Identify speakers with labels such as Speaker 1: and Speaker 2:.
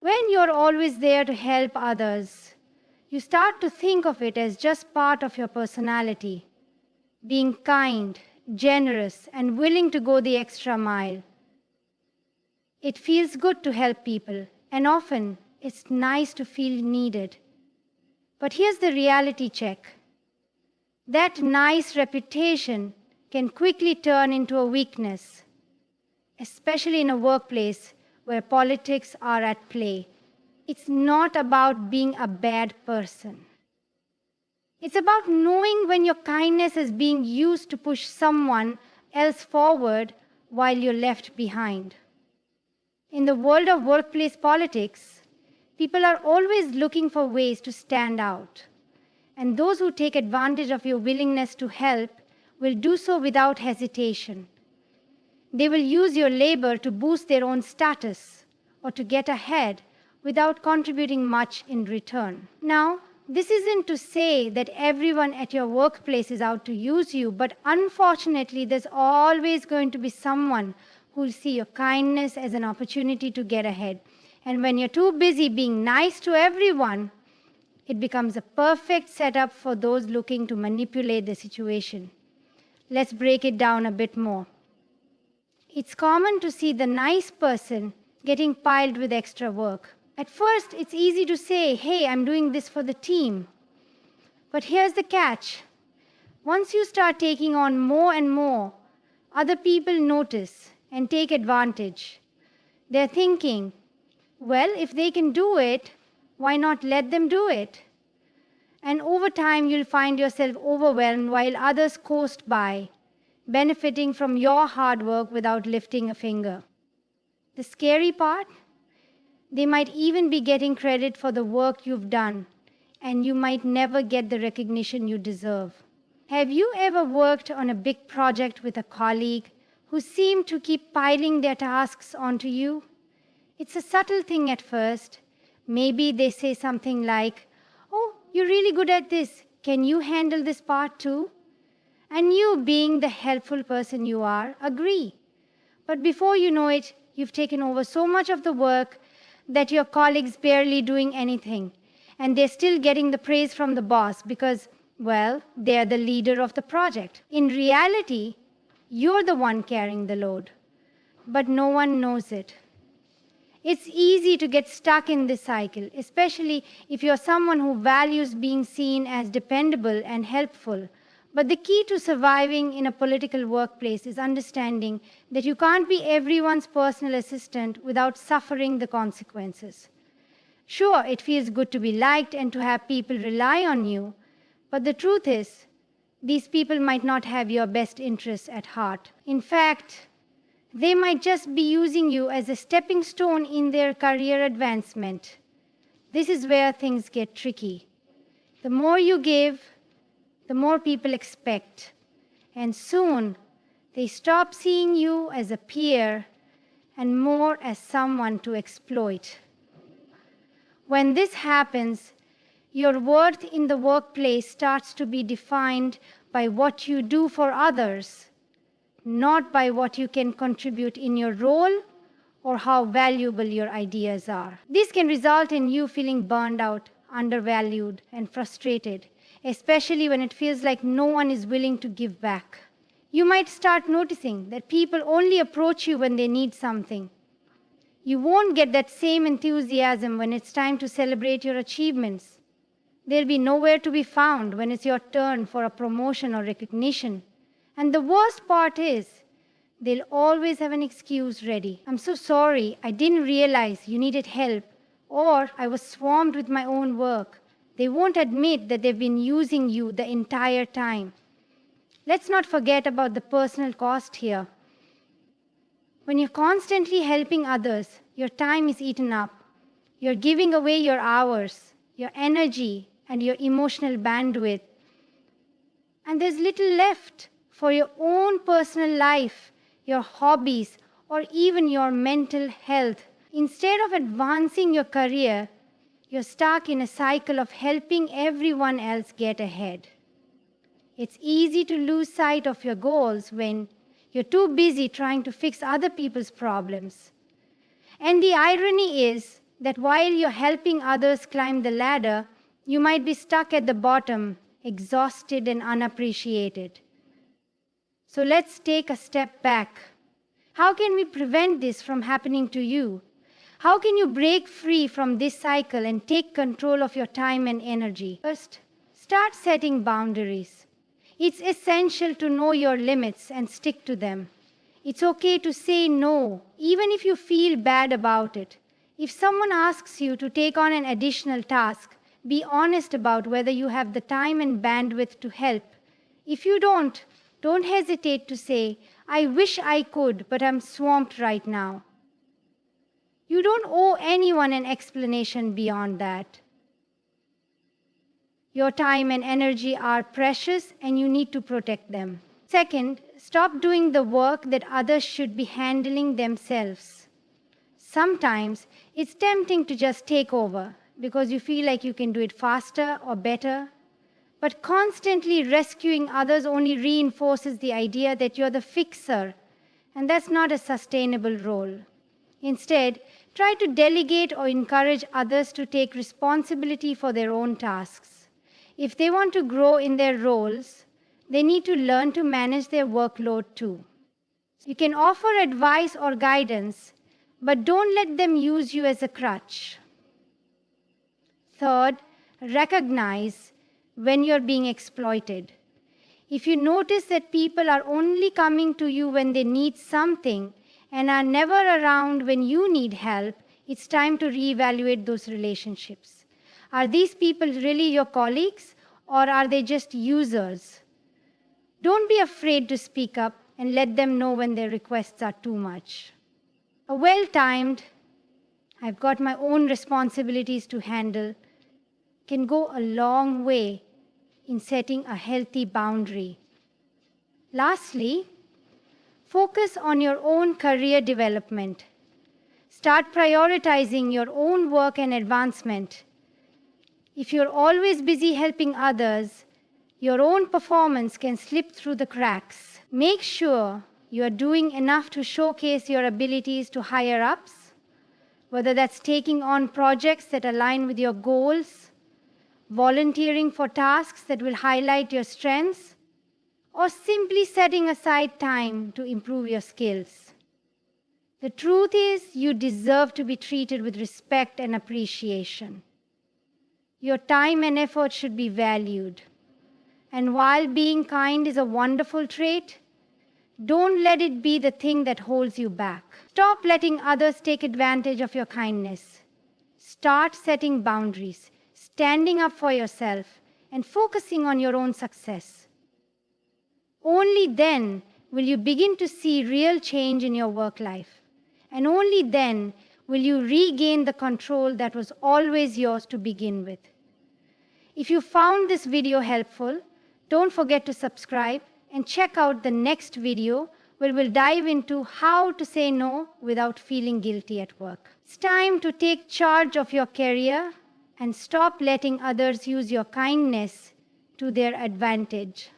Speaker 1: When you're always there to help others, you start to think of it as just part of your personality, being kind, generous, and willing to go the extra mile. It feels good to help people, and often it's nice to feel needed. But here's the reality check. That nice reputation can quickly turn into a weakness, especially in a workplace where politics are at play. It's not about being a bad person. It's about knowing when your kindness is being used to push someone else forward while you're left behind. In the world of workplace politics, people are always looking for ways to stand out. And those who take advantage of your willingness to help will do so without hesitation. They will use your labor to boost their own status or to get ahead without contributing much in return. Now, this isn't to say that everyone at your workplace is out to use you, but unfortunately, there's always going to be someone who'll see your kindness as an opportunity to get ahead. And when you're too busy being nice to everyone, it becomes a perfect setup for those looking to manipulate the situation. Let's break it down a bit more. It's common to see the nice person getting piled with extra work. At first, it's easy to say, hey, I'm doing this for the team. But here's the catch. Once you start taking on more and more, other people notice and take advantage. They're thinking, well, if they can do it, why not let them do it? And over time, you'll find yourself overwhelmed while others coast by, benefiting from your hard work without lifting a finger. The scary part? They might even be getting credit for the work you've done, and you might never get the recognition you deserve. Have you ever worked on a big project with a colleague who seemed to keep piling their tasks onto you? It's a subtle thing at first. Maybe they say something like, oh, you're really good at this. Can you handle this part too? And you, being the helpful person you are, agree. But before you know it, you've taken over so much of the work that your colleague's barely doing anything. And they're still getting the praise from the boss because, well, they're the leader of the project. In reality, you're the one carrying the load. But no one knows it. It's easy to get stuck in this cycle, especially if you're someone who values being seen as dependable and helpful. But the key to surviving in a political workplace is understanding that you can't be everyone's personal assistant without suffering the consequences. Sure, it feels good to be liked and to have people rely on you, but the truth is, these people might not have your best interests at heart. In fact, they might just be using you as a stepping stone in their career advancement. This is where things get tricky. The more you give, the more people expect. And soon, they stop seeing you as a peer and more as someone to exploit. When this happens, your worth in the workplace starts to be defined by what you do for others, not by what you can contribute in your role or how valuable your ideas are. This can result in you feeling burned out, undervalued, and frustrated, especially when it feels like no one is willing to give back. You might start noticing that people only approach you when they need something. You won't get that same enthusiasm when it's time to celebrate your achievements. They'll be nowhere to be found when it's your turn for a promotion or recognition. And the worst part is, they'll always have an excuse ready. I'm so sorry, I didn't realize you needed help, or I was swamped with my own work. They won't admit that they've been using you the entire time. Let's not forget about the personal cost here. When you're constantly helping others, your time is eaten up. You're giving away your hours, your energy, and your emotional bandwidth. And there's little left for your own personal life, your hobbies, or even your mental health. Instead of advancing your career, you're stuck in a cycle of helping everyone else get ahead. It's easy to lose sight of your goals when you're too busy trying to fix other people's problems. And the irony is, that while you're helping others climb the ladder, you might be stuck at the bottom, exhausted and unappreciated. So let's take a step back. How can we prevent this from happening to you? How can you break free from this cycle and take control of your time and energy? First, start setting boundaries. It's essential to know your limits and stick to them. It's okay to say no, even if you feel bad about it. If someone asks you to take on an additional task, be honest about whether you have the time and bandwidth to help. If you don't hesitate to say, I wish I could, but I'm swamped right now. You don't owe anyone an explanation beyond that. Your time and energy are precious and you need to protect them. Second, stop doing the work that others should be handling themselves. Sometimes it's tempting to just take over because you feel like you can do it faster or better. But constantly rescuing others only reinforces the idea that you're the fixer, and that's not a sustainable role. Instead, try to delegate or encourage others to take responsibility for their own tasks. If they want to grow in their roles, they need to learn to manage their workload too. You can offer advice or guidance, but don't let them use you as a crutch. Third, recognize when you're being exploited. If you notice that people are only coming to you when they need something and are never around when you need help, it's time to reevaluate those relationships. Are these people really your colleagues, or are they just users? Don't be afraid to speak up and let them know when their requests are too much. A well-timed, I've got my own responsibilities to handle, can go a long way in setting a healthy boundary. Lastly, focus on your own career development. Start prioritizing your own work and advancement. If you're always busy helping others, your own performance can slip through the cracks. Make sure you are doing enough to showcase your abilities to higher ups, whether that's taking on projects that align with your goals, volunteering for tasks that will highlight your strengths, or simply setting aside time to improve your skills. The truth is, you deserve to be treated with respect and appreciation. Your time and effort should be valued. And while being kind is a wonderful trait, don't let it be the thing that holds you back. Stop letting others take advantage of your kindness. Start setting boundaries, standing up for yourself, and focusing on your own success. Only then will you begin to see real change in your work life. And only then will you regain the control that was always yours to begin with. If you found this video helpful, don't forget to subscribe and check out the next video where we'll dive into how to say no without feeling guilty at work. It's time to take charge of your career and stop letting others use your kindness to their advantage.